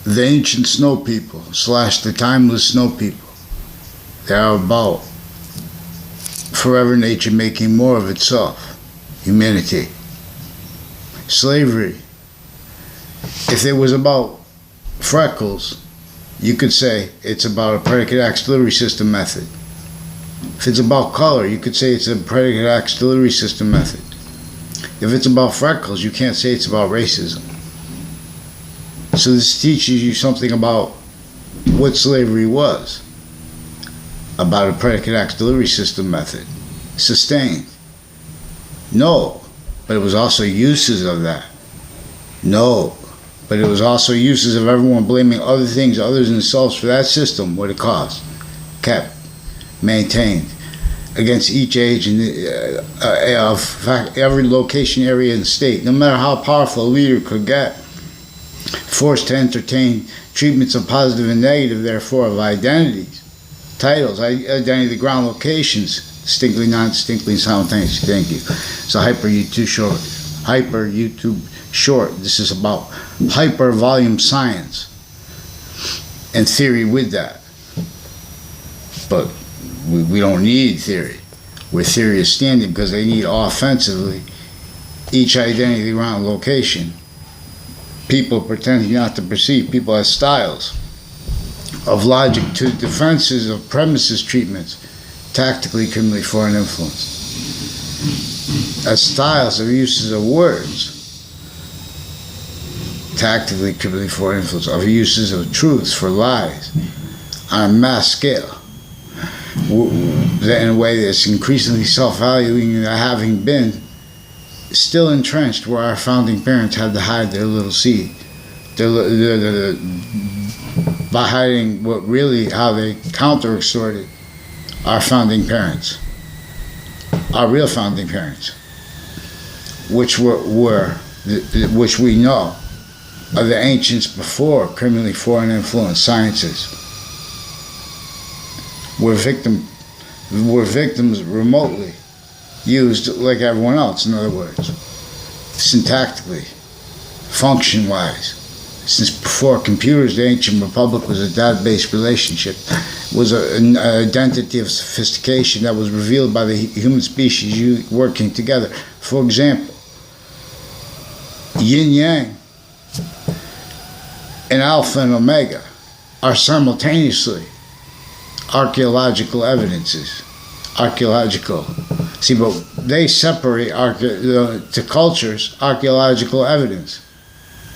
the ancient snow people / the timeless snow people. They are about forever nature making more of itself, humanity. Slavery, if it was about freckles, you could say it's about a predicate auxiliary system method. If it's about color, you could say it's a predicate auxiliary system method. If it's about freckles, you can't say it's about racism. So this teaches you something about what slavery was, about a predicate auxiliary system method. Sustained. No, but it was also uses of that. No, but it was also uses of everyone blaming other things other than themselves for that system, what it caused, kept, maintained against each age and of every location, area, and state. No matter how powerful a leader could get, forced to entertain treatments of positive and negative, therefore, of identities, titles, identity, the ground locations, distinctly, non-distinctly, and simultaneously. Thank you. So Hyper YouTube Short. This is about hyper volume science and theory with that. But we don't need theory where theory is standing, because they need offensively each identity, ground, location. People pretending not to perceive, people as styles of logic to defenses of premises treatments, tactically, criminally, foreign influence. As styles of uses of words, tactically, criminally, foreign influence, of uses of truths for lies on a mass scale, in a way that's increasingly self-valuing, having been still entrenched where our founding parents had to hide their little seed, by hiding what really, how they counter-extorted our founding parents, our real founding parents, which which we know are the ancients before criminally foreign influence sciences. Were victims remotely used like everyone else, in other words, syntactically, function-wise. Since before computers, the ancient republic was a data-based relationship, was an identity of sophistication that was revealed by the human species working together. For example, yin-yang and alpha and omega are simultaneously archaeological evidences. See, but they separate to cultures archaeological evidence.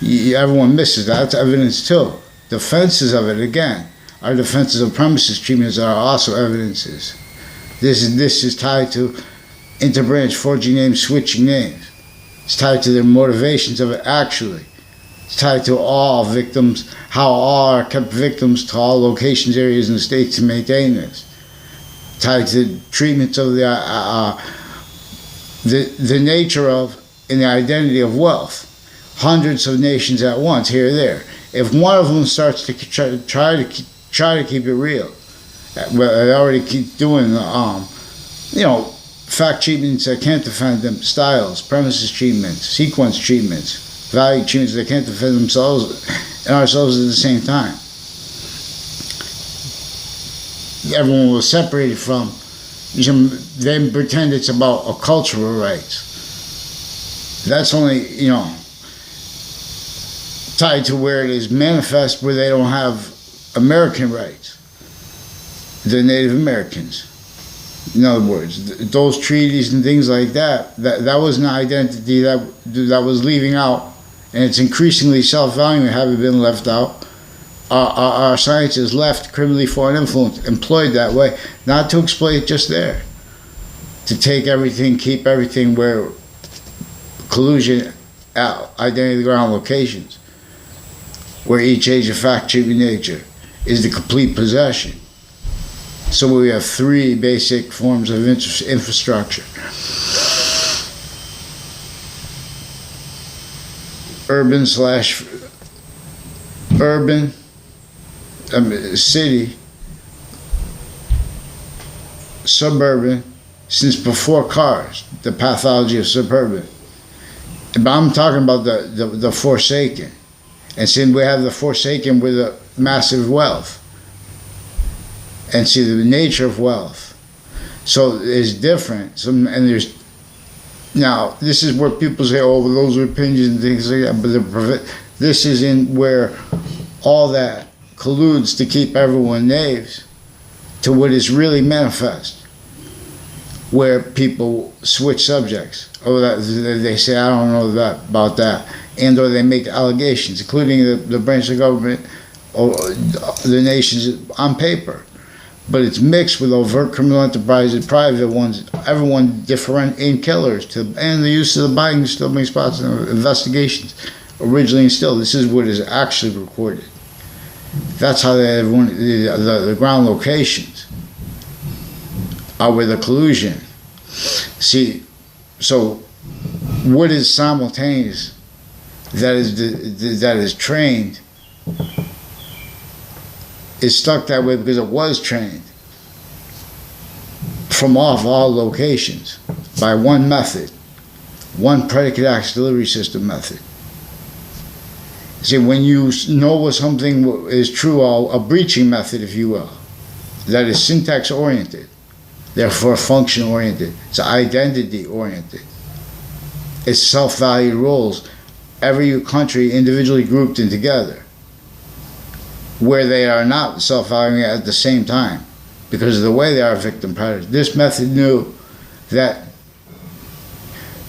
Everyone misses that. That's evidence too. Defenses of it, again, are defenses of premises treatments that are also evidences. This is tied to interbranch, forging names, switching names. It's tied to their motivations of it actually. It's tied to all victims, how all are kept victims to all locations, areas, and states to maintain this. Tied to treatments of the nature of and the identity of wealth. Hundreds of nations at once, here or there. If one of them starts to try to keep it real, well, they already keep doing fact treatments that can't defend them, styles, premises treatments, sequence treatments, value treatments that can't defend themselves and ourselves at the same time. Everyone was separated from, they pretend it's about a cultural rights. That's only, tied to where it is manifest, where they don't have American rights, the Native Americans. In other words, those treaties and things like that was an identity that was leaving out, and it's increasingly self-valuing having been left out. Our science is left criminally foreign influence, employed that way, not to exploit just there, to take everything, keep everything where collusion, identity, ground, locations, where each age of fact treatment nature is the complete possession. So we have three basic forms of infrastructure. Urban, city, suburban, since before cars, the pathology of suburban. But I'm talking about the forsaken. And see, we have the forsaken with a massive wealth. And see the nature of wealth. So it's different. And there's now this is where people say, "Oh, well, those are opinions and things like that." But this is in where all that colludes to keep everyone knaves to what is really manifest, where people switch subjects. Oh, they say, "I don't know about that," and or they make allegations, including the branch of government or the nations on paper. But it's mixed with overt criminal enterprises, private ones, everyone different in killers, and the use of the Biden stumbling spots and investigations originally instilled. This is what is actually recorded. That's how the ground locations are with the collusion. See, so what is simultaneous that is trained is stuck that way because it was trained from off all locations by one method, one predicate acts delivery system method. See, when you know what something is true, a breaching method, if you will, that is syntax oriented, therefore function oriented, it's identity oriented, it's self-valued roles, every country individually grouped in together, where they are not self-valuing at the same time because of the way they are victim predators. This method knew that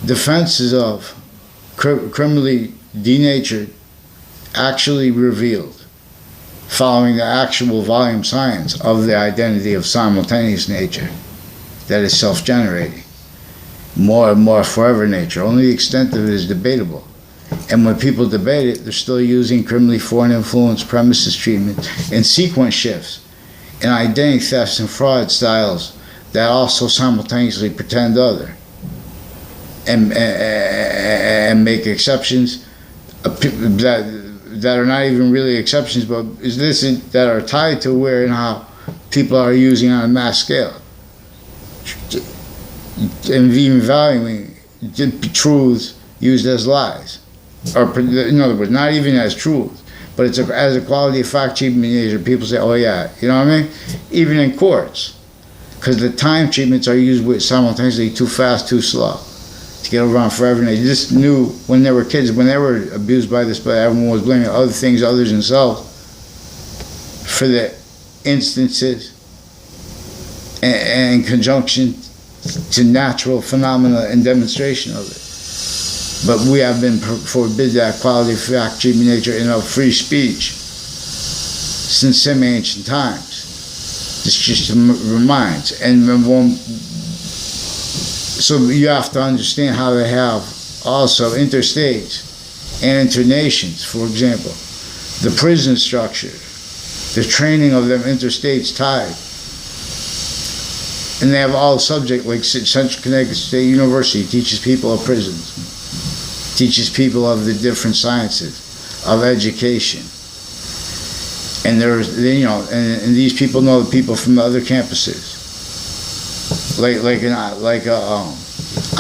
defenses of criminally denatured actually revealed, following the actual volume science of the identity of simultaneous nature that is self-generating, more and more forever nature. Only the extent of it is debatable. And when people debate it, they're still using criminally foreign influence premises treatment and sequence shifts and identity thefts and fraud styles that also simultaneously pretend other and make exceptions that are not even really exceptions, but that are tied to where and how people are using on a mass scale and even valuing truths used as lies. Or in other words, not even as truth, but it's as a quality of fact treatment measure. People say, "Oh yeah," you know what I mean? Even in courts, because the time treatments are used with simultaneously too fast, too slow to get around forever. And they just knew when they were kids, when they were abused by this, but everyone was blaming other things other than self for the instances and in conjunction to natural phenomena and demonstration of it. But we have been forbid that quality of fact treatment nature in our free speech since semi-ancient times. This just reminds. And so you have to understand how they have also interstates and internations, for example. The prison structure, the training of them interstates tied. And they have all subject, like Central Connecticut State University teaches people of prisons. Teaches people of the different sciences, of education, and and these people know the people from the other campuses, like a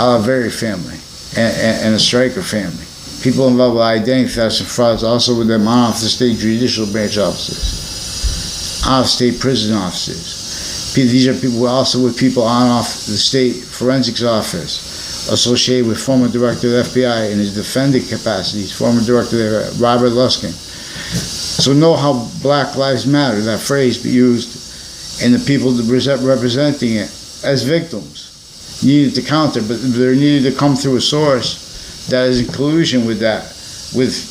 Oliveri family and a Stryker family. People involved with identity thefts and frauds, also with them on off the state judicial branch offices, on off state prison offices. These are people also with people on off the state forensics office, associated with former director of the FBI in his defendant capacities, former director Robert Luskin. So know how Black Lives Matter, that phrase, be used, and the people representing it as victims needed to counter, but they needed to come through a source that is in collusion with that,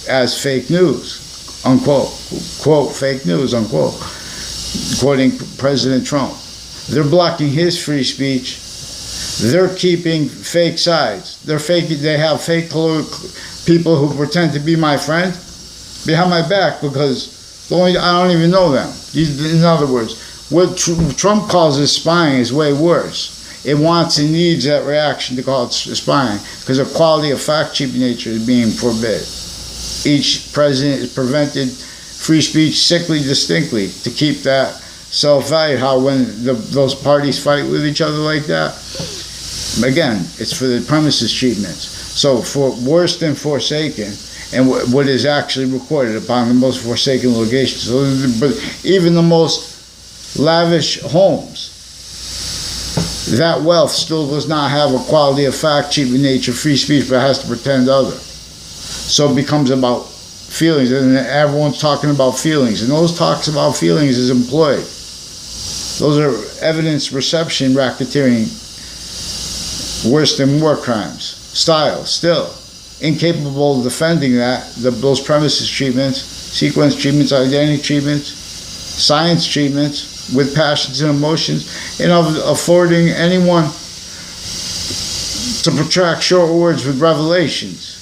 as fake news, unquote, quote, fake news, unquote, quoting President Trump. They're blocking his free speech. They're keeping fake sides. They have fake people who pretend to be my friend behind my back because I don't even know them. In other words, what Trump calls as spying is way worse. It wants and needs that reaction to call it spying because the quality of fact cheap nature is being forbid. Each president is prevented free speech sickly distinctly to keep that self-value. How when those parties fight with each other like that, again, it's for the premises treatments. So for worse than forsaken and what is actually recorded upon the most forsaken locations. So, but even the most lavish homes, that wealth still does not have a quality of fact, cheap in nature, free speech, but has to pretend other. So it becomes about feelings, and everyone's talking about feelings, and those talks about feelings is employed. Those are evidence reception racketeering, worse than war crimes style, still incapable of defending those premises treatments, sequence treatments, identity treatments, science treatments with passions and emotions, and of affording anyone to protract short words with revelations,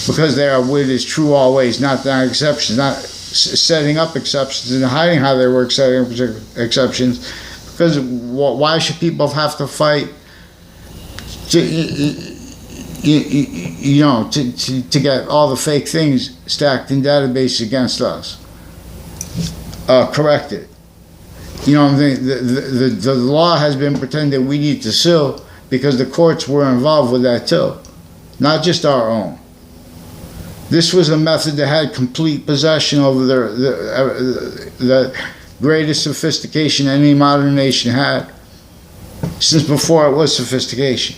because their wit is true always, not exceptions, not setting up exceptions and hiding how they work, setting up exceptions. Because why should people have to fight to get all the fake things stacked in databases against us corrected? The law has been pretended we need to sue because the courts were involved with that too, not just our own. This was a method that had complete possession over the greatest sophistication any modern nation had since before it was sophistication.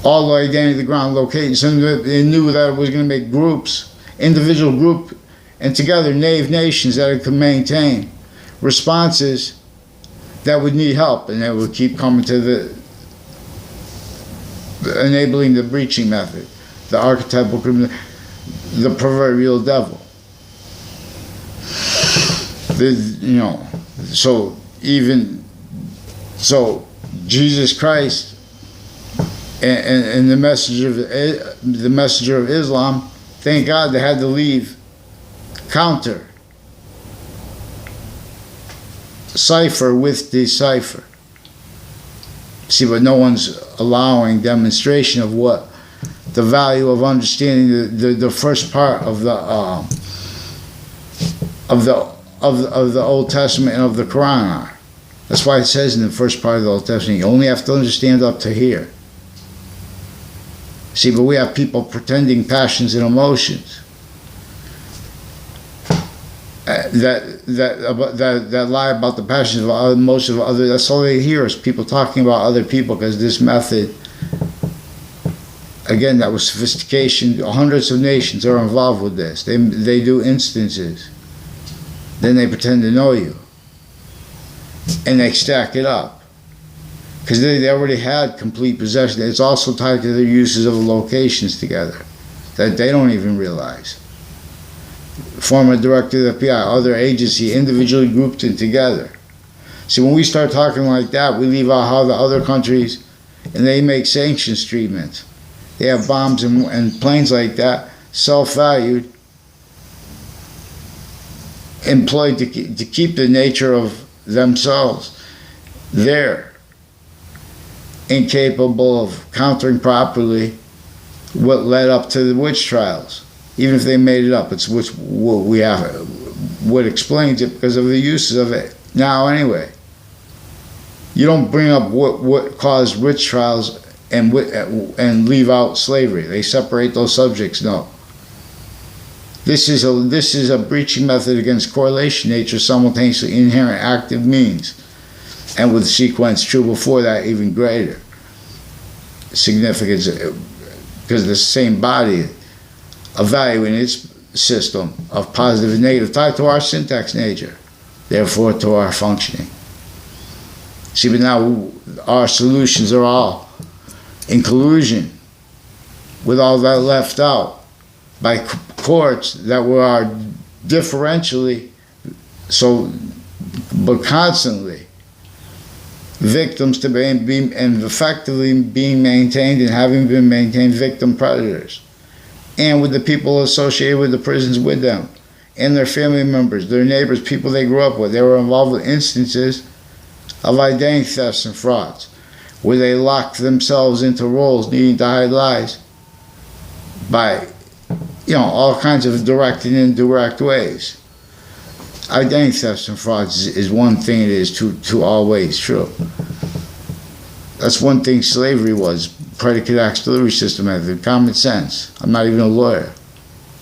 All the identity, the ground locations, and they knew that it was going to make groups, individual group, and together knave nations that it could maintain responses that would need help, and they would keep coming to enabling the breaching method, the archetypal criminal, the proverbial devil. So Jesus Christ and the messenger of Islam, thank God they had to leave counter cipher with decipher. See, but no one's allowing demonstration of what the value of understanding the first part of the Old Testament and of the Quran are. That's why it says in the first part of the Old Testament, you only have to understand up to here. See, but we have people pretending passions and emotions that lie about the passions of emotions of others. That's all they hear is people talking about other people, because this method, again, that was sophistication. Hundreds of nations are involved with this. They do instances. Then they pretend to know you. And they stack it up. Because they already had complete possession. It's also tied to their uses of the locations together that they don't even realize. Former director of the FBI, other agency, individually grouped in together. See, when we start talking like that, we leave out how the other countries, and they make sanctions treatments. They have bombs and planes like that, self-valued, employed to keep the nature of themselves there, incapable of countering properly what led up to the witch trials. Even if they made it up, it's what we have, what explains it, because of the uses of it now anyway. You don't bring up what caused witch trials and leave out slavery. They separate those subjects. No. This is a breaching method against correlation nature, simultaneously inherent active means, and with sequence true before that, even greater significance, because the same body evaluating its system of positive and negative tied to our syntax nature, therefore to our functioning. See, but now our solutions are all in collusion with all that left out by courts that were differentially, so, but constantly victims to being and effectively being maintained and having been maintained victim predators, and with the people associated with the prisons with them, and their family members, their neighbors, people they grew up with. They were involved with instances of identity thefts and frauds, where they locked themselves into roles needing to hide lies by, all kinds of direct and indirect ways. Identity thefts and frauds is one thing it is to always true. That's one thing slavery was. Predicate acts delivery system method, common sense. I'm not even a lawyer.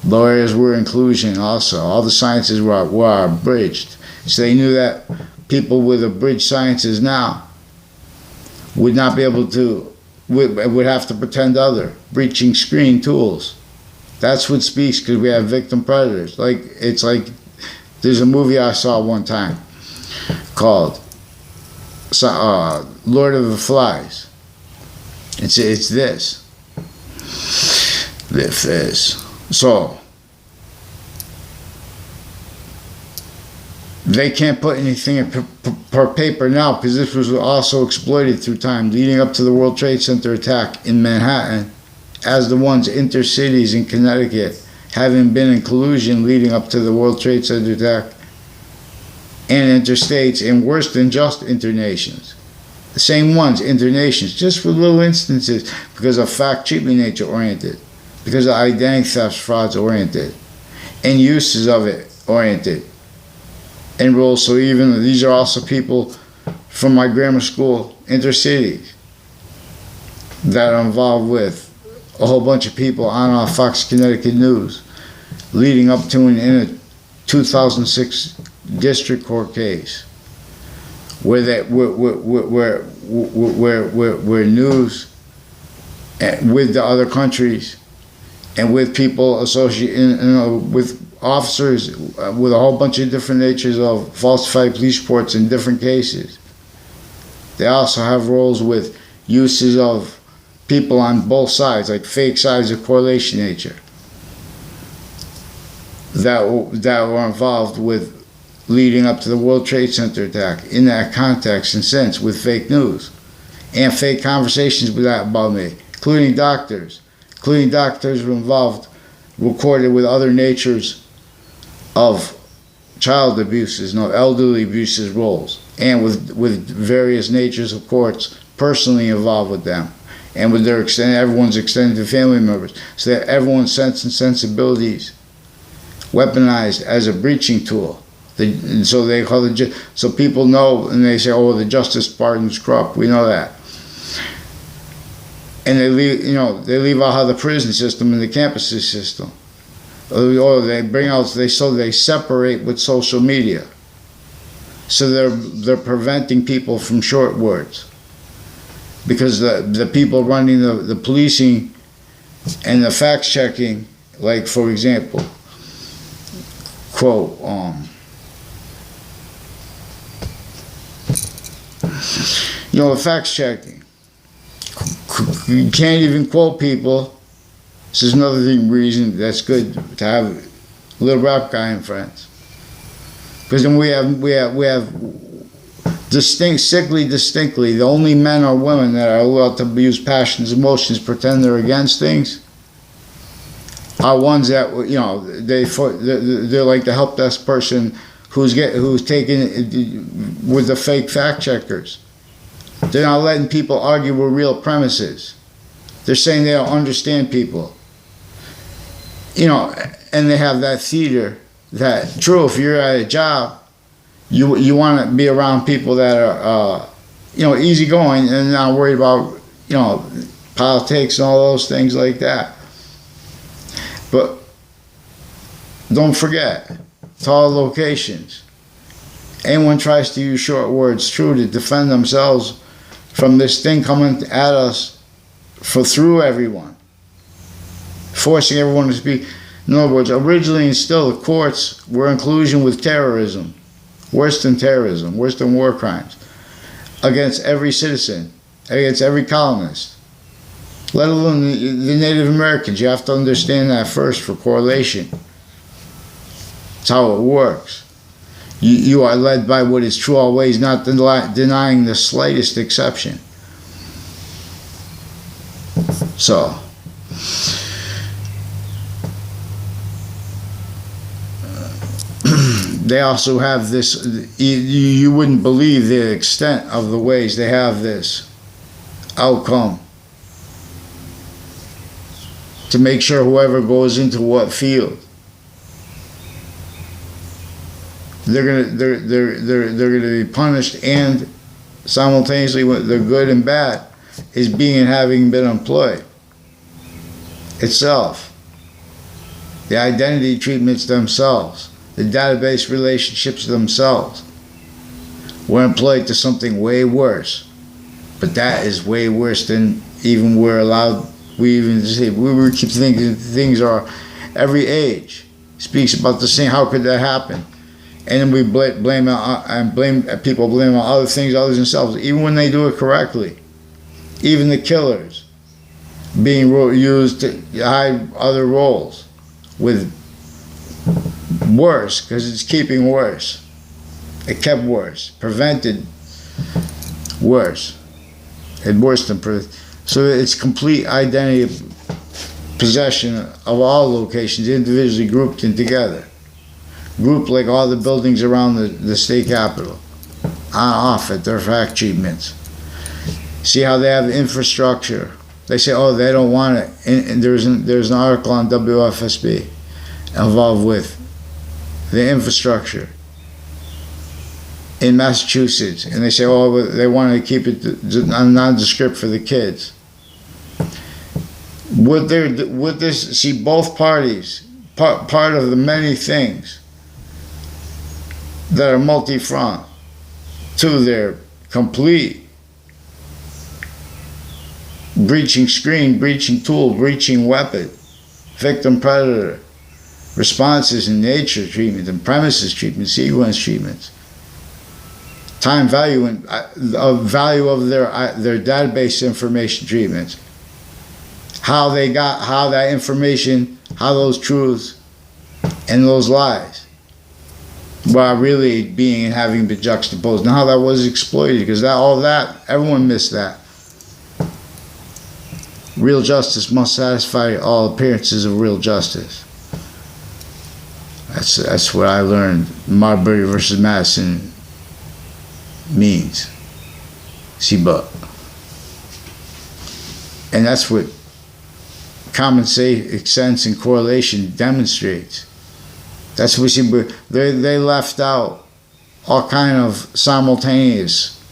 Lawyers were inclusion also. All the sciences were abridged. So they knew that people with abridged sciences now would not be able to, would have to pretend other, breaching screen tools. That's what speaks, because we have victim predators. Like, it's like, there's a movie I saw one time called Lord of the Flies. It's this. So, they can't put anything per paper now, because this was also exploited through time, leading up to the World Trade Center attack in Manhattan, as the ones intercities in Connecticut, having been in collusion leading up to the World Trade Center attack, and interstates, and worse than just internations. The same ones, internations, just for little instances, because of fact cheaply nature oriented, because of identity thefts, frauds oriented, and uses of it oriented, and rules. So even these are also people from my grammar school, intercities, that are involved with a whole bunch of people on Fox Connecticut News, leading up to in a 2006 district court case, where news with the other countries and with people associated, with officers, with a whole bunch of different natures of falsified police reports in different cases. They also have roles with uses of people on both sides, like fake sides of correlation nature, that were involved with leading up to the World Trade Center attack in that context and sense, with fake news and fake conversations about me, including doctors were involved, recorded with other natures of child abuses, elderly abuses roles, and with various natures of courts personally involved with them, and with their everyone's extended family members, so that everyone's sense and sensibilities weaponized as a breaching tool. So they call it. So people know, and they say, "Oh, the Justice Department's corrupt." We know that, and they leave out how the prison system and the campuses system. Or they bring out. They separate with social media. So they're preventing people from short words, because the people running the policing and the fact checking, like for example, quote, the facts checking. You can't even quote people. This is another reason that's good to have a little rap guy in France. Because then we have distinctly, the only men or women that are allowed to use passions, emotions, pretend they're against things, are ones that, they're like the help desk person who's taking with the fake fact checkers. They're not letting people argue with real premises. They're saying they don't understand people. And they have that theater that, true, if you're at a job, you want to be around people that are, easygoing and not worried about, politics and all those things like that. But don't forget, to all locations, anyone tries to use short words, true, to defend themselves from this thing coming at us through everyone, forcing everyone to speak. In other words, originally and still, the courts were in collusion with terrorism, worse than terrorism, worse than war crimes, against every citizen, against every colonist, let alone the Native Americans. You have to understand that first for correlation. It's how it works. You are led by what is true always, not denying the slightest exception. So, they also have this, you wouldn't believe the extent of the ways they have this outcome to make sure whoever goes into what field, they're gonna be punished, and simultaneously the good and bad is being and having been employed itself. the identity treatments themselves, the database relationships themselves were employed to something way worse. But that is way worse than even we're allowed. We keep thinking things are every age speaks about the same. How could that happen? And then we blame people blame on other things other than themselves, even when they do it correctly. Even the killers being used to hide other roles with worse, because it's keeping worse. It kept worse, prevented worse, and worse than so it's complete identity possession of all locations, individually grouped and together. Grouped like all the buildings around the state capitol, on off at their fact treatments. See how they have infrastructure. They say, oh, they don't want it. And there's an article on WFSB involved with the infrastructure in Massachusetts, and they say, oh, they want to keep it nondescript for the kids. Would this see both parties part of the many things that are multi-front to their complete breaching screen, breaching tool, breaching weapon, victim predator, responses in nature treatment and premises treatment, sequence treatments, time value and value of their database information treatments, how they got, how that information, how those truths and those lies were really being and having been juxtaposed, and how that was exploited, because everyone missed that. Real justice must satisfy all appearances of real justice. That's what I learned Marbury versus Madison means. See, but, and that's what common sense and correlation demonstrates. That's what we see. They left out all kind of simultaneous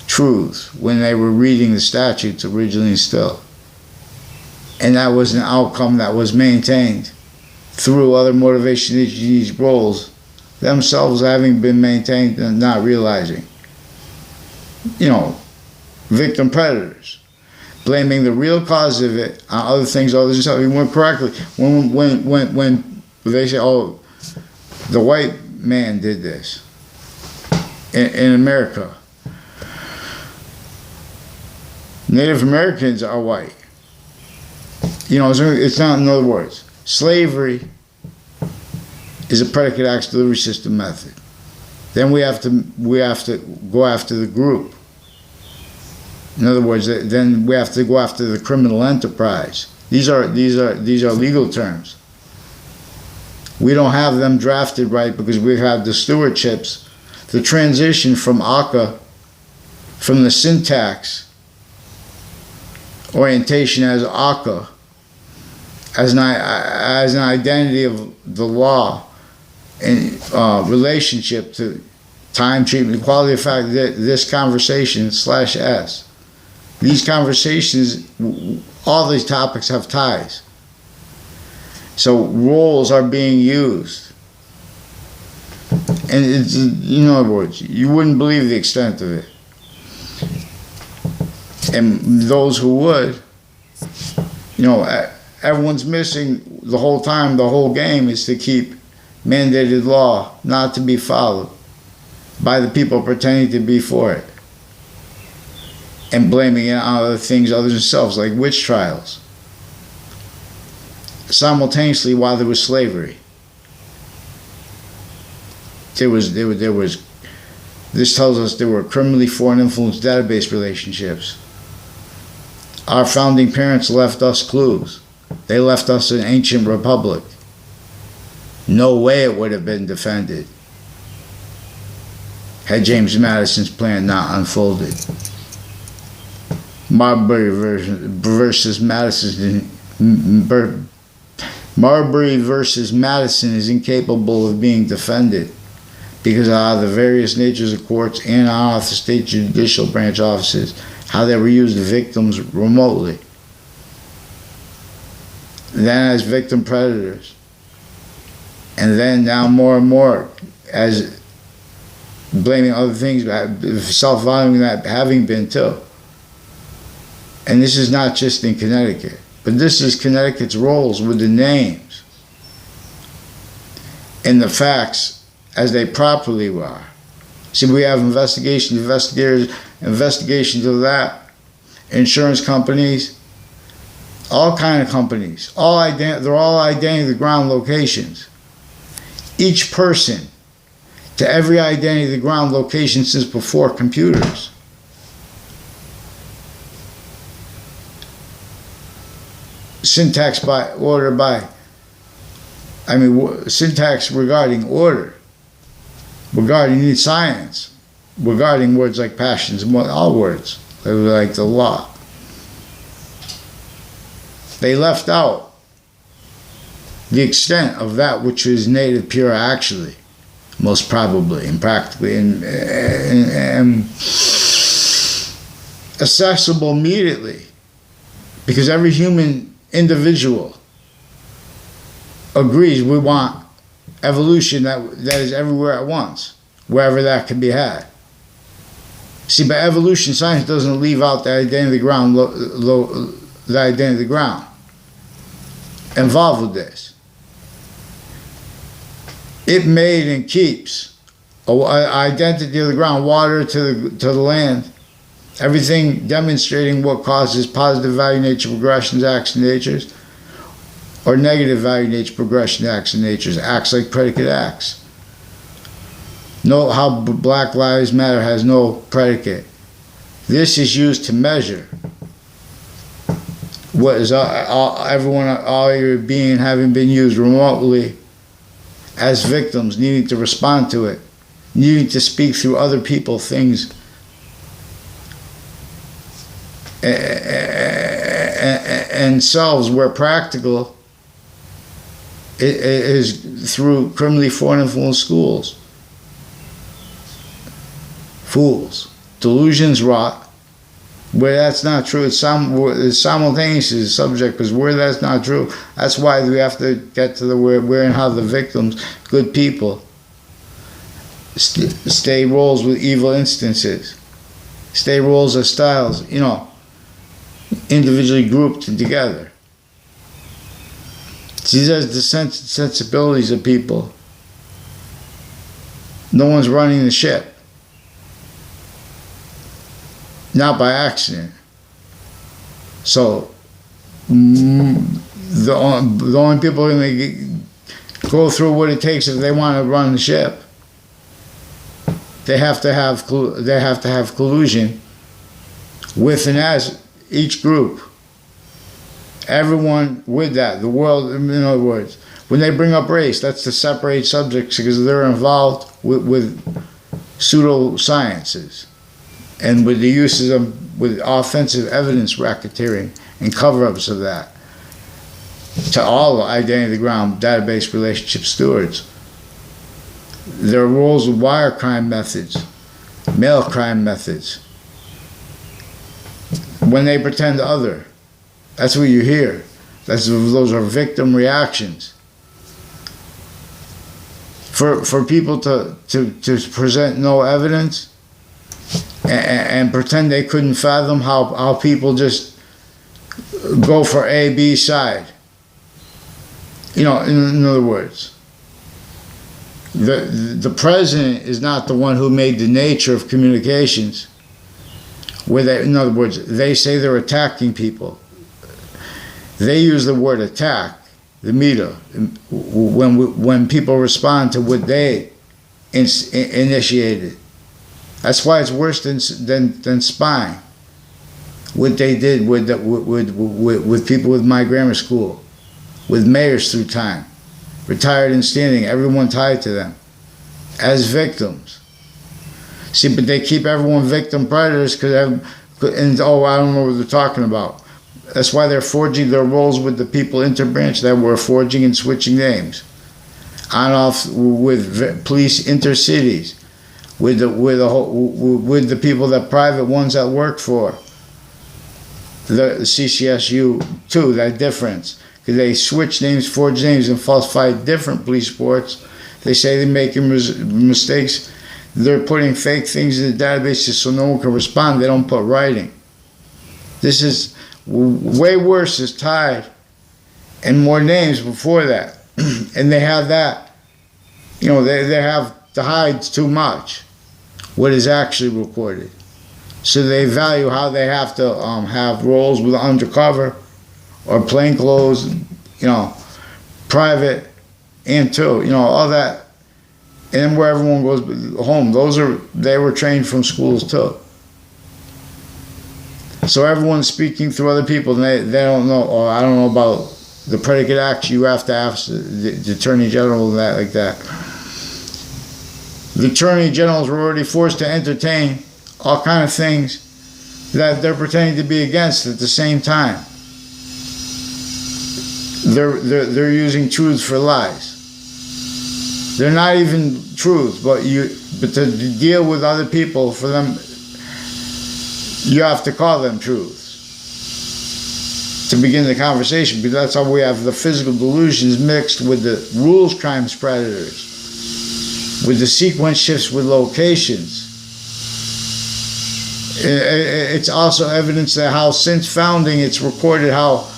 truths when they were reading the statutes originally still. And that was an outcome that was maintained through other motivation these roles themselves having been maintained and not realizing. You know, victim predators, blaming the real cause of it on other things other than themselves. We went correctly. When they say, oh, the white man did this in America. Native Americans are white. You know, it's not, in other words, slavery is a predicate acts delivery system method. Then we have to go after the group. In other words, then we have to go after the criminal enterprise. These are legal terms. We don't have them drafted right because we have the stewardships, the transition from ACA, from the syntax orientation as ACA, as an identity of the law and relationship to time, treatment, quality of fact, this conversation /S. These conversations, all these topics have ties. So roles are being used. And it's, in other words, you wouldn't believe the extent of it. And those who would, you know, everyone's missing the whole time. The whole game is to keep mandated law not to be followed by the people pretending to be for it and blaming it on other things other than themselves, like witch trials. Simultaneously, while there was slavery, this tells us there were criminally foreign influence database relationships. Our founding parents left us clues. They left us an ancient republic. No way it would have been defended had James Madison's plan not unfolded. Marbury versus Madison is incapable of being defended because of the various natures of courts and of the state judicial branch offices, how they were used victims remotely, then as victim predators, And then now more and more, as blaming other things, self-valuing that having been too. And this is not just in Connecticut, but this is Connecticut's roles with the names and the facts as they properly are. See, we have investigators, investigations of that, insurance companies, all kind of companies. They're all identity of the ground locations. Each person to every identity of the ground location since before computers. Syntax by order by, syntax regarding order, regarding science, regarding words like passions, all words, like the law. They left out the extent of that which is native pure actually, most probably and practically, and accessible immediately, because every human individual agrees we want evolution that is everywhere at once, wherever that can be had. See, but evolution science doesn't leave out the identity of the ground, the identity of the ground involved with this. It made and keeps an identity of the ground, water to the land, everything demonstrating what causes positive value nature progressions, acts and natures, or negative value nature progression, acts and natures, acts like predicate acts. Note how Black Lives Matter has no predicate. This is used to measure what is all your being having been used remotely as victims, needing to respond to it, needing to speak through other people, things, and selves where practical. It is through criminally foreign influenced schools. Fools. Delusions wrought. Where that's not true, it's simultaneous is the subject, because where that's not true, that's why we have to get to the where and how the victims, good people, stay roles with evil instances, stay roles as styles, individually grouped and together. See, there's the sensibilities of people. No one's running the ship. Not by accident. So the only people who can go through what it takes if they want to run the ship, they have to have collusion with and as each group. Everyone with that, the world, in other words, when they bring up race, that's to separate subjects because they're involved with pseudosciences and with the uses of, with offensive evidence racketeering and cover-ups of that to all identity of the ground database relationship stewards. Their roles with wire crime methods, mail crime methods, when they pretend other. That's what you hear. Those are victim reactions. For people to present no evidence and pretend they couldn't fathom how people just go for A, B side. In other words, the president is not the one who made the nature of communications. In other words, they say they're attacking people. They use the word attack, the media, when people respond to what they initiated. That's why it's worse than spying. What they did with people with my grammar school, with mayors through time, retired and standing, everyone tied to them, as victims. See, but they keep everyone victim predators I don't know what they're talking about. That's why they're forging their roles with the people interbranch that were forging and switching names. On off with police intercities, with the people that private ones that work for the CCSU too. That difference, because they switch names, forge names, and falsify different police reports. They say they're making mistakes. They're putting fake things in the databases so no one can respond. They don't put writing. This is way worse is tied and more names before that. And they have that. You know, they have to hide too much what is actually recorded. So they value how they have to have roles with undercover or plainclothes, you know, private, and two, you know, all that. And where everyone goes home, they were trained from schools too. So everyone's speaking through other people, and they don't know, or I don't know about the predicate act. You have to ask the Attorney General that, like that. The Attorney Generals were already forced to entertain all kind of things that they're pretending to be against at the same time. They're using truths for lies. They're not even truths, but to deal with other people, for them, you have to call them truths to begin the conversation, because that's how we have the physical delusions mixed with the rules crimes predators, with the sequence shifts with locations. It's also evidence that how since founding it's recorded how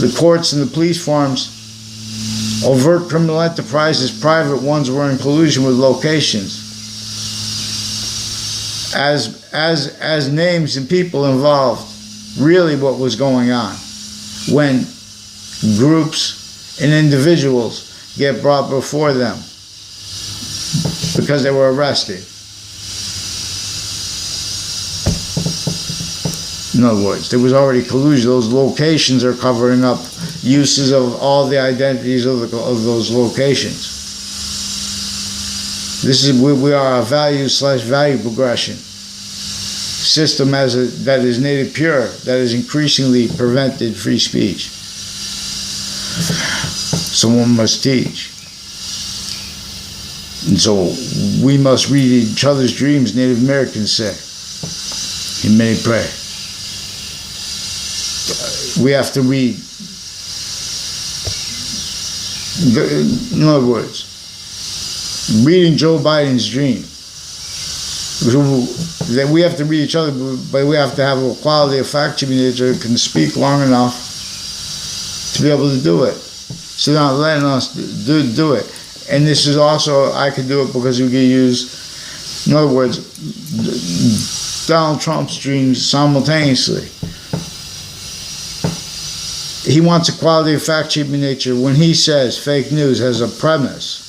the courts and the police forms, overt criminal enterprises, private ones, were in collusion with locations as names and people involved. Really what was going on when groups and individuals get brought before them because they were arrested. In other words, there was already collusion. Those locations are covering up uses of all the identities of those locations. This is we are a value/value progression system that is native pure, that is increasingly prevented free speech. Someone must teach. And so we must read each other's dreams, Native Americans say. In many pray. We have to read. In other words, reading Joe Biden's dream. That we have to read each other, but we have to have a quality of fact checking nature that can speak long enough to be able to do it. So they're not letting us do it. And this is also, I could do it because we can use, in other words, Donald Trump's dreams simultaneously. He wants a quality of fact checking nature when he says fake news has a premise.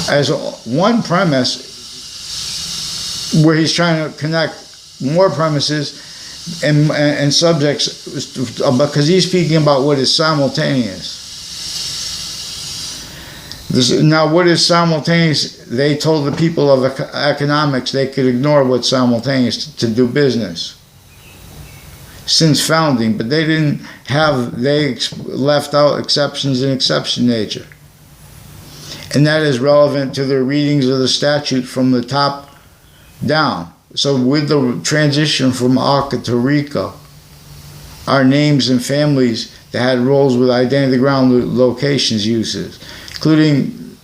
As one premise, where he's trying to connect more premises and subjects, because he's speaking about what is simultaneous. Now, what is simultaneous? They told the people of economics they could ignore what's simultaneous to do business since founding, but they didn't have, they left out exceptions in exception nature. And that is relevant to the readings of the statute from the top down. So with the transition from ACA to RICO, our names and families that had roles with identity ground locations uses, including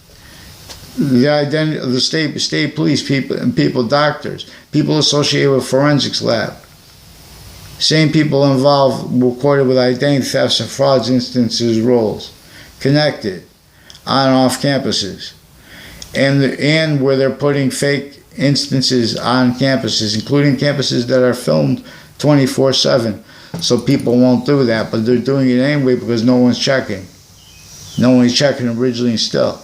the identity of the state police people and doctors, people associated with forensics lab, same people involved recorded with identity thefts and frauds instances roles, connected on and off campuses, and where they're putting fake instances on campuses, including campuses that are filmed 24/7. So people won't do that, but they're doing it anyway because no one's checking. No one's checking originally and still.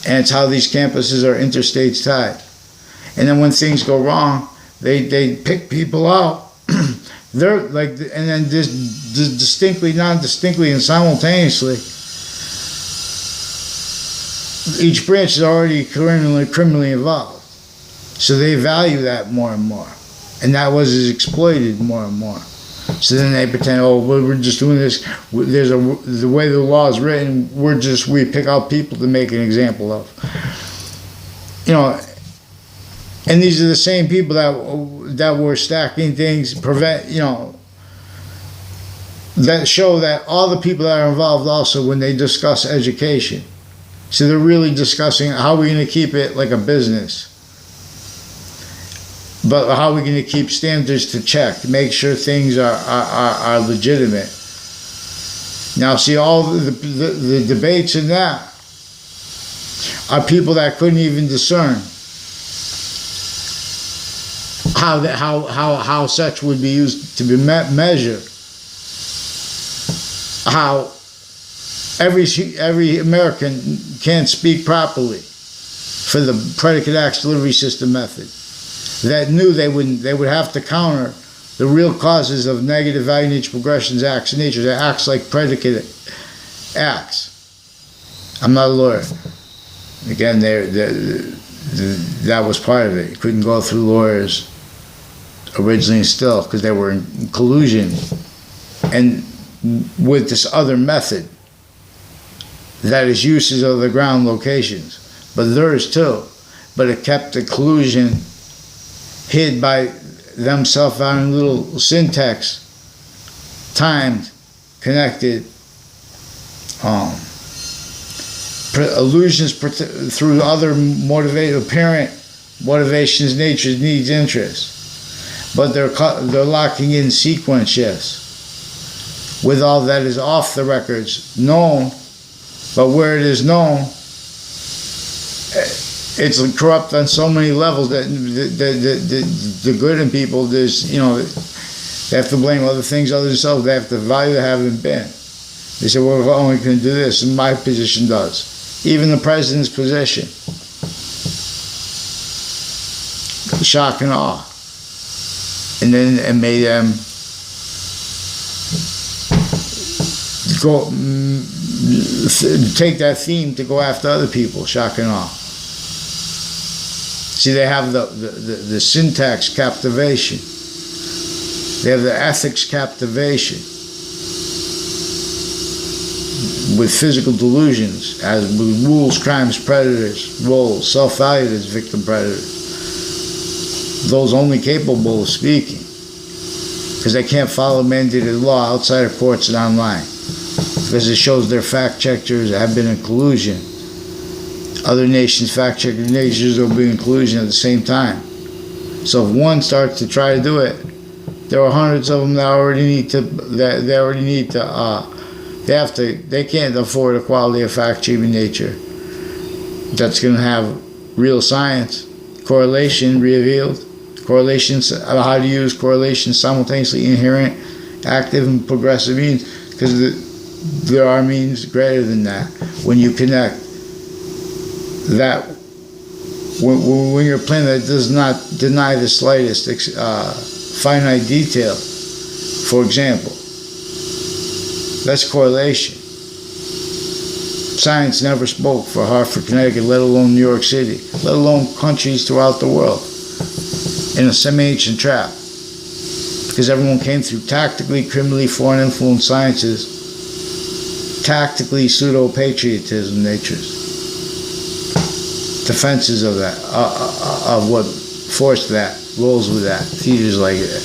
And it's how these campuses are interstates tied. And then when things go wrong, they pick people out. They're like, and then distinctly, non-distinctly, and simultaneously, each branch is already criminally involved. So they value that more and more. And that was exploited more and more. So then they pretend, oh, well, we're just doing this. The way the law is written, we pick out people to make an example of. You know, and these are the same people that were stacking things, that show that all the people that are involved also when they discuss education. So they're really discussing how we're going to keep it like a business. But how are we going to keep standards to check, make sure things are legitimate? Now, see, all the debates in that are people that couldn't even discern how such would be used to be measured. How every American can't speak properly for the predicate acts delivery system method. That knew they would have to counter the real causes of negative value nature progressions, acts in nature. That acts like predicate acts. I'm not a lawyer. Again, that was part of it. You couldn't go through lawyers originally still because they were in collusion and with this other method that is uses of the ground locations, but theirs too. But it kept the collusion hid by themselves having little syntax, timed, connected, illusions through other apparent motivations, natures, needs, interests. But they're locking in sequence shifts with all that is off the records known, but where it is known, it's corrupt on so many levels that the good in people, there's, they have to blame other things other than themselves. They have to value they haven't been. They say, well, we're only going to do this, and my position does. Even the president's position. Shock and awe. And then it made them go take that theme to go after other people. Shock and awe. See, they have the syntax captivation. They have the ethics captivation with physical delusions as rules, crimes, predators, roles, self-valued as victim predators. Those only capable of speaking because they can't follow mandated law outside of courts and online because it shows their fact checkers have been in collusion. Other nations' fact-checking nations will be in collusion at the same time. So if one starts to try to do it, there are hundreds of them that they can't afford a quality of fact-checking nature that's going to have real science, correlation revealed, correlations, how to use correlation simultaneously, inherent, active, and progressive means, because there are means greater than that when you connect. That when you're playing that does not deny the slightest finite detail. For example, that's correlation. Science never spoke for Hartford, Connecticut, let alone New York City, let alone countries throughout the world, in a semi-ancient trap. Because everyone came through tactically, criminally, foreign influence sciences, tactically pseudo-patriotism natures. Defenses of that, of what forced that, rolls with that. Theaters like it.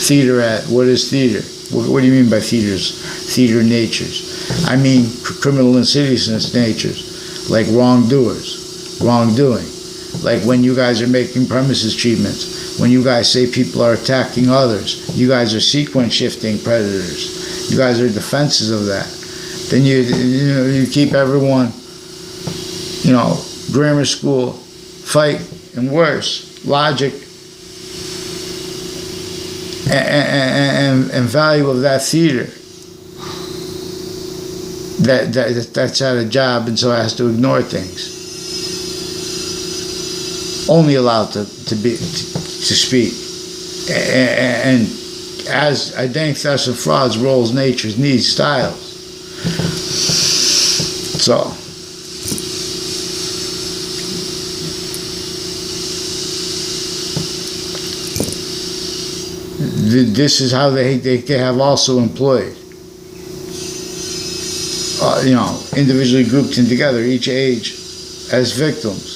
Theater at, what is theater? What do you mean by theaters? Theater natures. I mean criminal insidiousness natures, like wrongdoers, wrongdoing. Like when you guys are making premises treatments, when you guys say people are attacking others, you guys are sequence shifting predators. You guys are defenses of that. Then you keep everyone, grammar school, fight, and worse, logic, and value of that theater that's at a job and so has to ignore things. Only allowed to speak. And as identity thefts and frauds, roles, natures, needs, styles. So this is how they have also employed, individually grouped in together, each age as victims.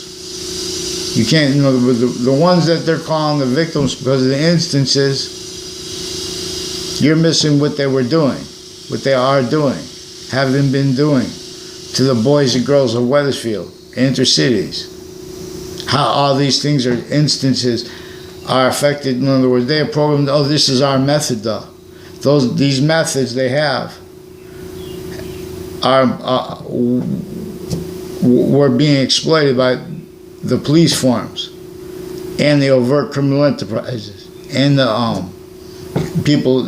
You can't, the ones that they're calling the victims because of the instances, you're missing what they were doing. what they are doing, haven't been doing to the boys and girls of Wethersfield, intercities. How all these things are instances are affected. In other words, they are programmed, oh, this is our method though. These methods they have are were being exploited by the police forms and the overt criminal enterprises and the people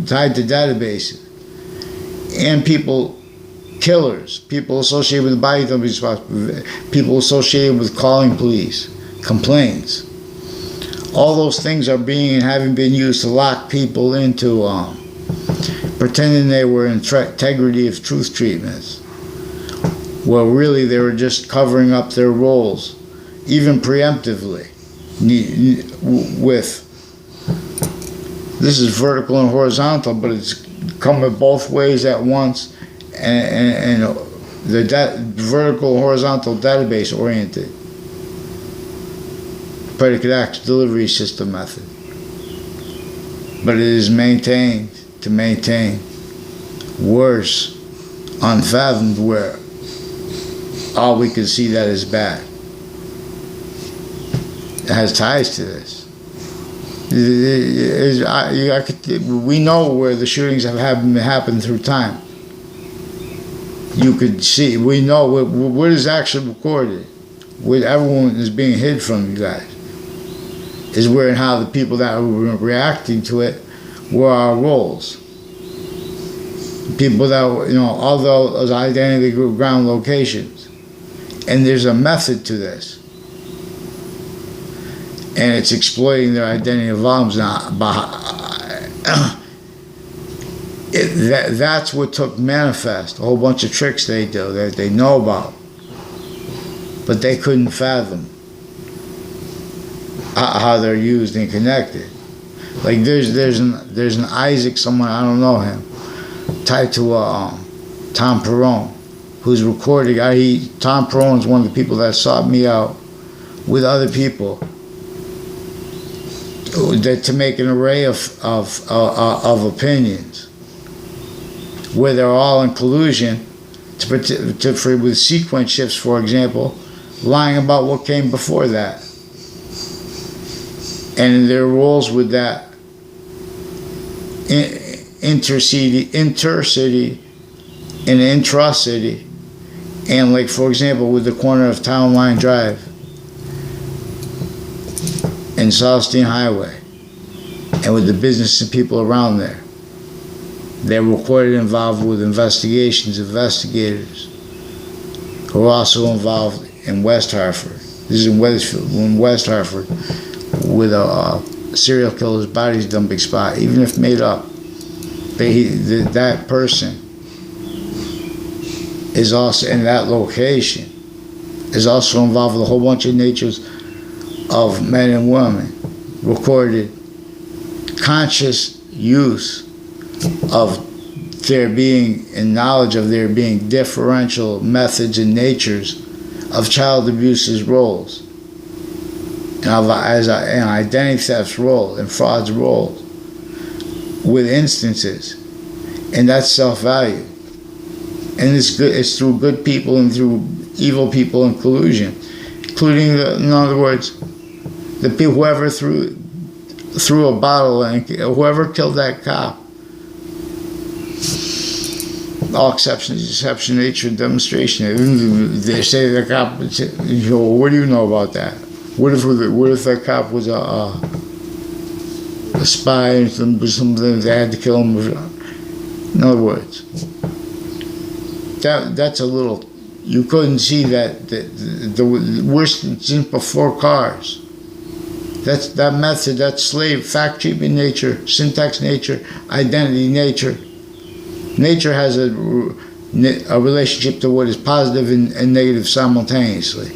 tied to databases and people killers, people associated with body dumping spots, people associated with calling police, complaints. All those things are being and having been used to lock people into pretending they were integrity of truth treatments. Well, really, they were just covering up their roles, even preemptively, with, this is vertical and horizontal, but it's coming both ways at once, and the vertical and horizontal database oriented predicate acts delivery system method. But it is maintained to maintain worse, unfathomed, where all we can see that is bad. It has ties to this. We know where the shootings have happened through time. You could see, we know what is actually recorded, what everyone is being hid from you guys, is where and how the people that were reacting to it were our roles. People that, all those identity ground locations. And there's a method to this. And it's exploiting their identity volumes now. That's what took manifest. A whole bunch of tricks they do that they know about. But they couldn't fathom how they're used and connected. Like there's an Isaac, someone, I don't know him, tied to Tom Perone, who's recording. Tom Perone is one of the people that sought me out with other people to make an array of opinions, where they're all in collusion with sequence shifts, for example, lying about what came before that, and their roles with that intercity and intracity, and like for example with the corner of Town Line Drive and Southstein Highway, and with the business and people around there. They're recorded involved with investigators who are also involved in West Hartford. This is in Wethersfield, in West Hartford, with a serial killer's bodies dumping spot, even if made up. That person is also in that location, is also involved with a whole bunch of natures of men and women, recorded conscious use of there being and knowledge of there being differential methods and natures of child abuse's roles, and as an identity theft's role and fraud's role, with instances, and that's self-value. And it's good. It's through good people and through evil people in collusion, including in other words, the people whoever threw a bottle and whoever killed that cop. All exception nature demonstration. They say the cop. What do you know about that? What if that cop was a spy and something they had to kill him? In other words, that's a little. You couldn't see that the worst since before cars. That method, that slave, fact treatment nature, syntax nature, identity nature. Nature has a relationship to what is positive and negative simultaneously,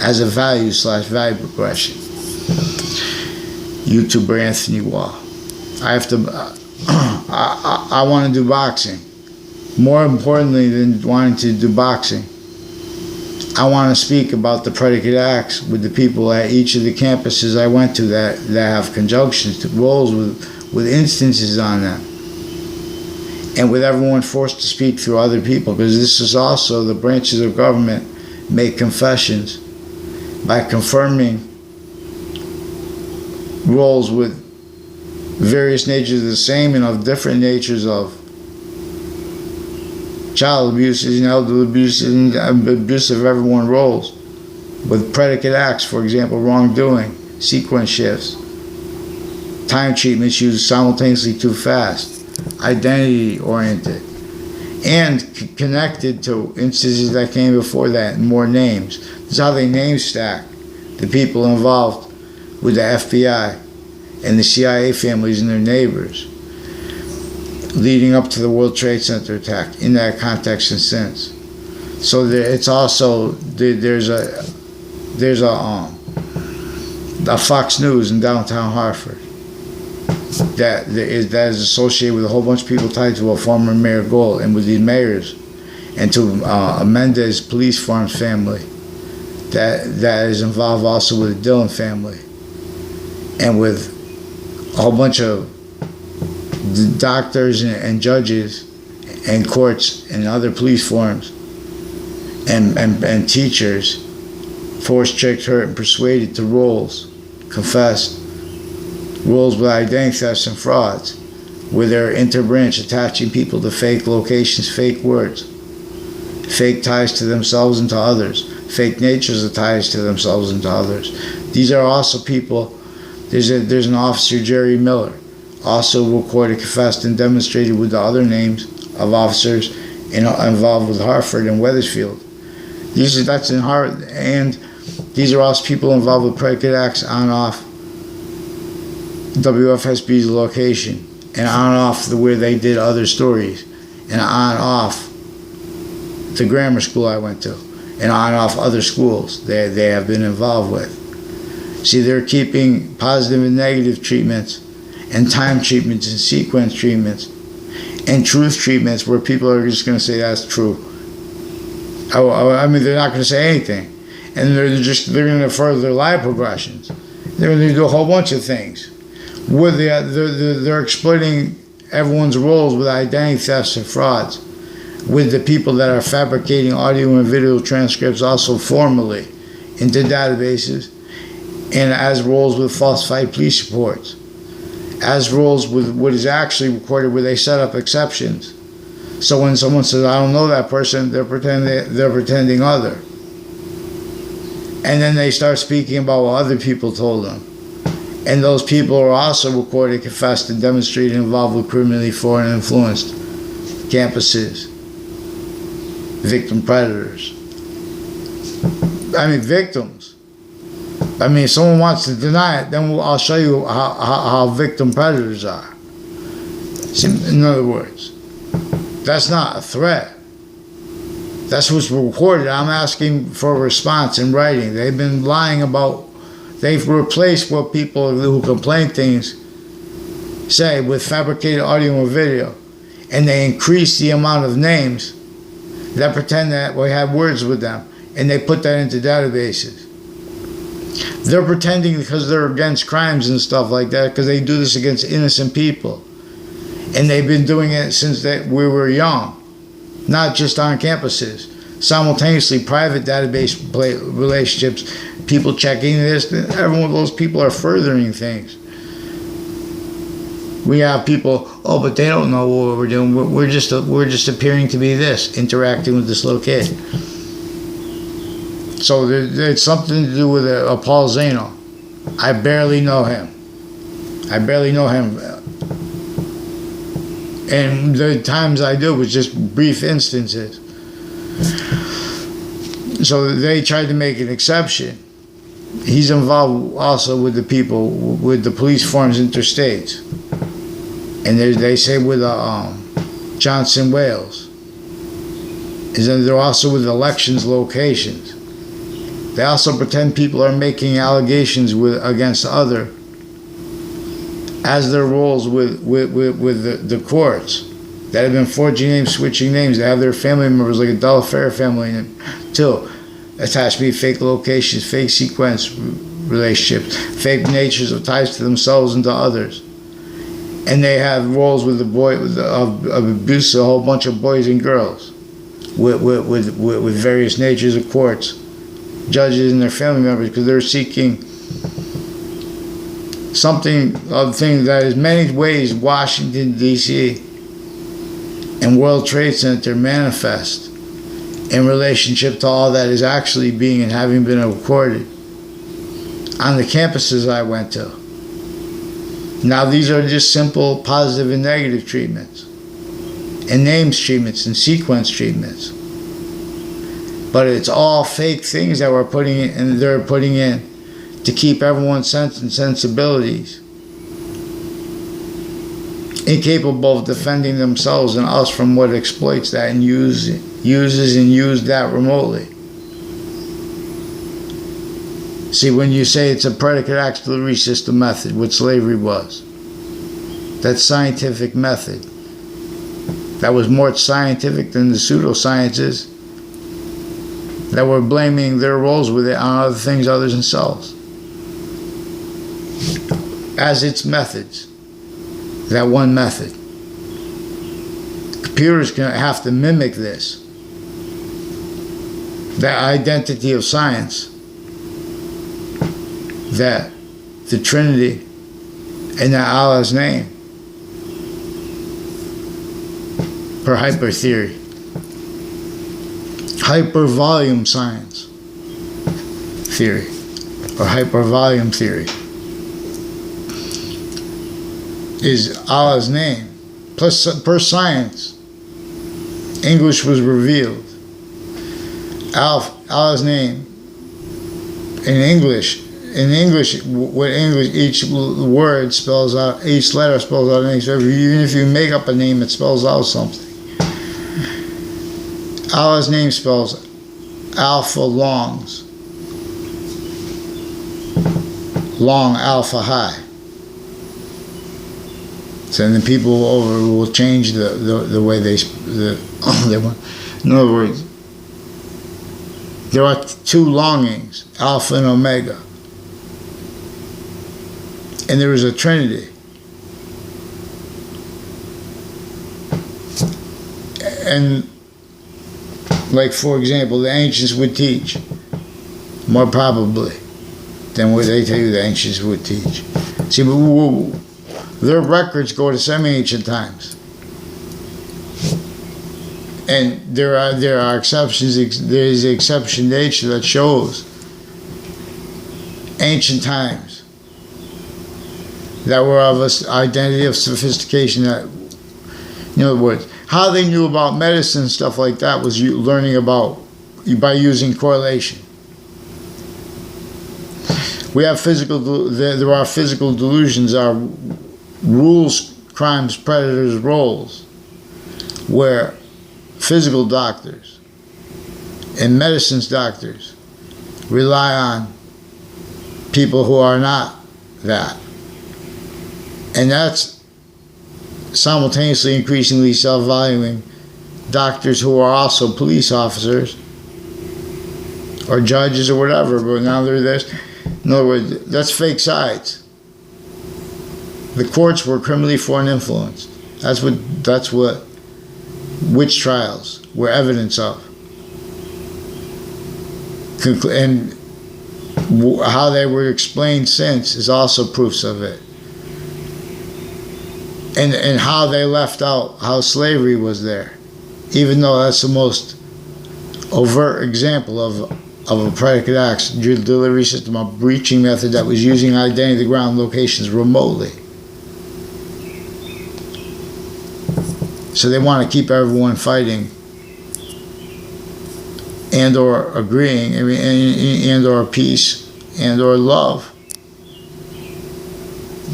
as a value/value progression. YouTuber Anthony Wall. I want to do boxing. More importantly than wanting to do boxing, I want to speak about the predicate acts with the people at each of the campuses I went to that have conjunctions, roles with instances on them. and with everyone forced to speak through other people, because this is also the branches of government make confessions by confirming roles with various natures of the same and of different natures of child abuses and elder abuses and abuse of everyone roles with predicate acts, for example, wrongdoing, sequence shifts, time treatments used simultaneously too fast, identity oriented, and connected to instances that came before that and more names. This is how they name stack the people involved with the FBI and the CIA families and their neighbors leading up to the World Trade Center attack in that context and since. So it's also there's a Fox News in downtown Hartford that is associated with a whole bunch of people tied to a former Mayor Gold and with these mayors and to a Mendez police farms family that is involved also with the Dillon family and with a whole bunch of doctors and judges and courts and other police forms and teachers forced, tricked, hurt, and persuaded to roles, confessed, roles with identity thefts and frauds, where they're interbranch, attaching people to fake locations, fake words, fake ties to themselves and to others, fake natures of ties to themselves and to others. These are also people. There's an officer, Jerry Miller, also recorded, confessed, and demonstrated with the other names of officers involved with Hartford and Wethersfield. That's in Hartford, and these are also people involved with predicate acts on off WFSB's location and on off where they did other stories and on off the grammar school I went to and on off other schools they have been involved with. See, they're keeping positive and negative treatments and time treatments and sequence treatments and truth treatments where people are just going to say that's true. I mean, they're not going to say anything. And they're going to further their live progressions. They're going to do a whole bunch of things. Where they're exploiting everyone's roles with identity thefts and frauds, with the people that are fabricating audio and video transcripts also formally into databases, and as roles with falsified police reports, as roles with what is actually recorded where they set up exceptions. So when someone says, I don't know that person, they're pretending other. And then they start speaking about what other people told them. And those people are also recorded, confessed, and demonstrated involved with criminally foreign influenced campuses, victim predators. I mean, victims. I mean, if someone wants to deny it, then I'll show you how victim predators are. See, in other words, that's not a threat. That's what's recorded. I'm asking for a response in writing. They've been lying about, they've replaced what people who complain things say with fabricated audio and video. And they increase the amount of names that pretend that we have words with them. And they put that into databases. They're pretending because they're against crimes and stuff like that, because they do this against innocent people. And they've been doing it since we were young, not just on campuses. Simultaneously, private database relationships, people checking this, every one of those people are furthering things. We have people, oh, but they don't know what we're doing. We're just appearing to be this, interacting with this little kid. So it's something to do with a Paul Zano. I barely know him. And the times I do was just brief instances. So they tried to make an exception. He's involved also with the people, with the police forms interstates. And they say with Johnson Wales. And then they're also with elections locations. They also pretend people are making allegations against other as their roles with the courts that have been forging names, switching names. They have their family members, like a Delafair family, too, attached to fake locations, fake sequence relationships, fake natures of ties to themselves and to others. And they have roles with the boy of abuse, a whole bunch of boys and girls, with various natures of courts, judges and their family members, because they're seeking something of things that is many ways Washington D.C. and World Trade Center manifest in relationship to all that is actually being and having been recorded on the campuses I went to. Now these are just simple positive and negative treatments, and names treatments, and sequence treatments. But it's all fake things that we're putting in, and they're putting in to keep everyone's sense and sensibilities incapable of defending themselves and us from what exploits that and uses that remotely. See, when you say it's a predicate auxiliary system method, what slavery was, that scientific method, that was more scientific than the pseudosciences that were blaming their roles with it on other things other than themselves as its methods. That one method. Computers going to have to mimic this. That identity of science. That the Trinity and that Allah's name. Per hyper theory. Hyper volume science theory. Or hyper volume theory. Is Allah's name. Plus, per science, English was revealed. Allah's name in English, what English, each word spells out, each letter spells out an name. So even if you make up a name, it spells out something. Allah's name spells alpha longs. Long alpha high. So then people over will change the way they want. In other words, there are two longings, Alpha and Omega. And there is a Trinity. And like, for example, the ancients would teach, more probably, than what they tell you the ancients would teach. See, their records go to semi-ancient times. And there are exceptions. There is an exception nature that shows ancient times that were of an identity of sophistication. That, in other words, how they knew about medicine and stuff like that was learning about by using correlation. We have there are physical delusions, are rules, crimes, predators, roles, where physical doctors and medicines doctors rely on people who are not that. And that's simultaneously increasingly self-valuing doctors who are also police officers or judges or whatever, but now they're this. In other words, that's fake sides. The courts were criminally foreign influenced. That's what witch trials were evidence of. And how they were explained since is also proofs of it. And how they left out how slavery was there, even though that's the most overt example of a predicate acts delivery system, a breaching method that was using identity ground locations remotely. So they want to keep everyone fighting and or agreeing, and or peace and or love.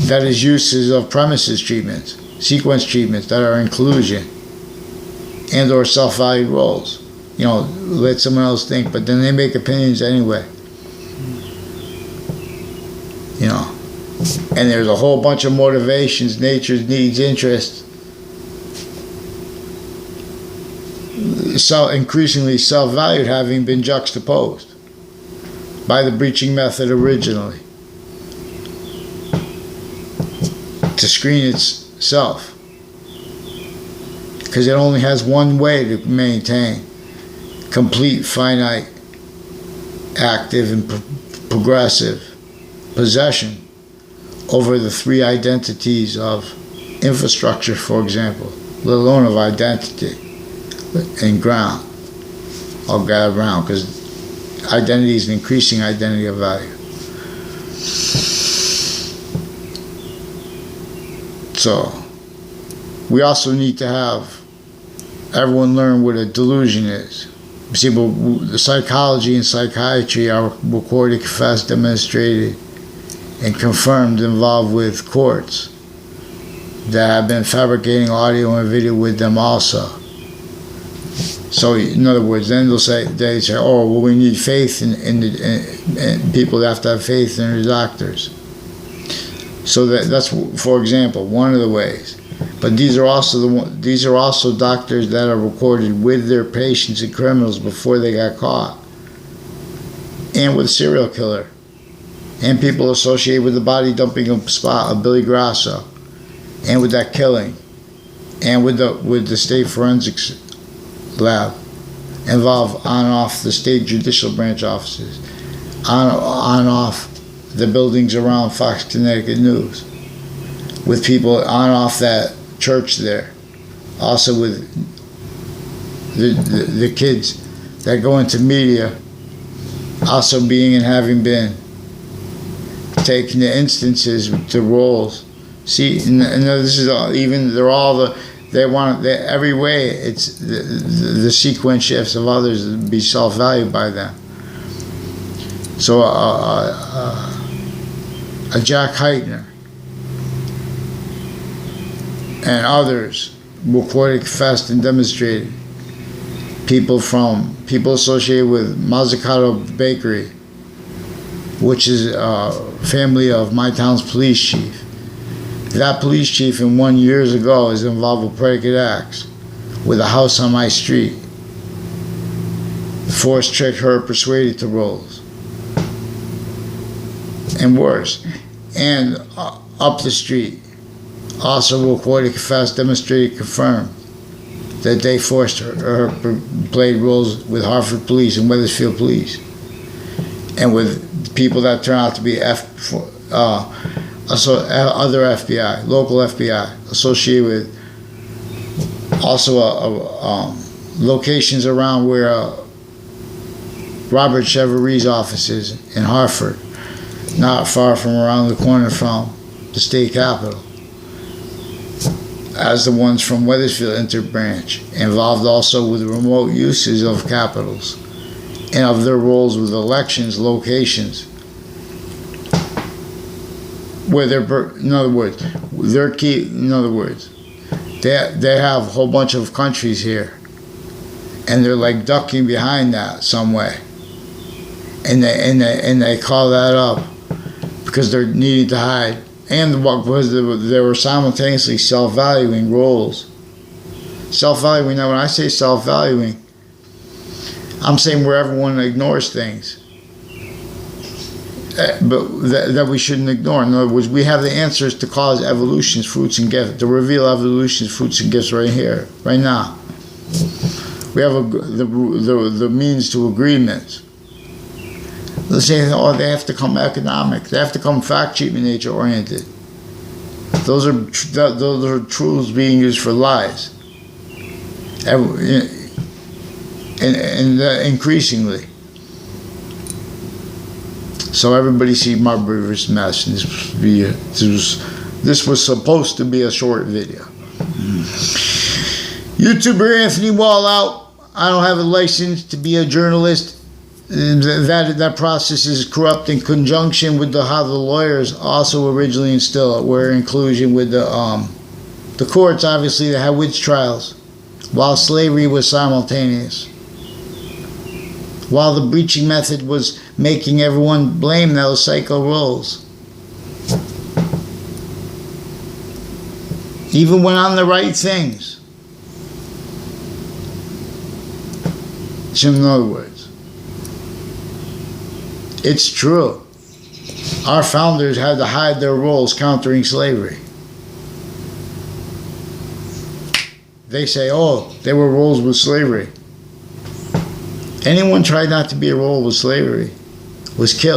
That is uses of premises treatments, sequence treatments that are inclusion and or self-valued roles. You know, let someone else think, but then they make opinions anyway. You know, and there's a whole bunch of motivations, natures, needs, interests. So increasingly self-valued, having been juxtaposed by the breaching method originally to screen its self. Because it only has one way to maintain complete, finite, active, and progressive possession over the three identities of infrastructure, for example, let alone of identity and ground. I'll get around because identity is an increasing identity of value. So, we also need to have everyone learn what a delusion is. See, but the psychology and psychiatry are recorded, confessed, demonstrated, and confirmed involved with courts that have been fabricating audio and video with them also. So, in other words, then they say, oh, well, we need faith in people have to have faith in their doctors. So that's, for example, one of the ways. But these are also doctors that are recorded with their patients and criminals before they got caught, and with serial killer, and people associated with the body dumping spot of Billy Grasso, and with that killing, and with the state forensics lab involved on and off the state judicial branch offices, on and off the buildings around Fox Connecticut News, with people on and off that church there, also with the kids that go into media, also being and having been taking the instances to roles. See, and this is all, even they're all every way it's the sequence shifts of others to be self-valued by them. So a Jack Heitner and others recorded, confessed, and demonstrated. People associated with Mazzucato Bakery, which is a family of my town's police chief. That police chief in 1 years ago is involved with predicate acts with a house on my street. Forced, tricked, her, persuaded to roles. And worse. And up the street, also recorded, confessed, demonstrated, confirmed that they forced her played roles with Hartford Police and Wethersfield Police, and with people that turn out to be other FBI, local FBI, associated with also locations around where Robert Cheverry's office is in Hartford, not far from around the corner from the state capitol, as the ones from Wethersfield Interbranch, involved also with remote uses of capitals and of their roles with elections, locations, where they have a whole bunch of countries here, and they're like ducking behind that some way, and they call that up because they're needing to hide, and because they were simultaneously self-valuing roles. Self-valuing. Now, when I say self-valuing, I'm saying where everyone ignores things, but that we shouldn't ignore. In other words, we have the answers to cause evolutions, fruits, and gifts, to reveal evolutions, fruits, and gifts right here, right now. We have the means to agreements. Let's say, oh, they have to come economic. They have to come fact-sheet nature-oriented. Those are truths being used for lies. And increasingly. So everybody see Marbury vs. Madison. This was supposed to be a short video. YouTuber Anthony Wall out. I don't have a license to be a journalist. That process is corrupt in conjunction with how the lawyers also originally instilled it, where inclusion with the courts, obviously, that had witch trials, while slavery was simultaneous. While the breaching method was making everyone blame those psycho roles. Even when on the right things. So in other words, it's true. Our founders had to hide their roles countering slavery. they say, oh, they were roles with slavery. Anyone tried not to be a role with slavery was killed.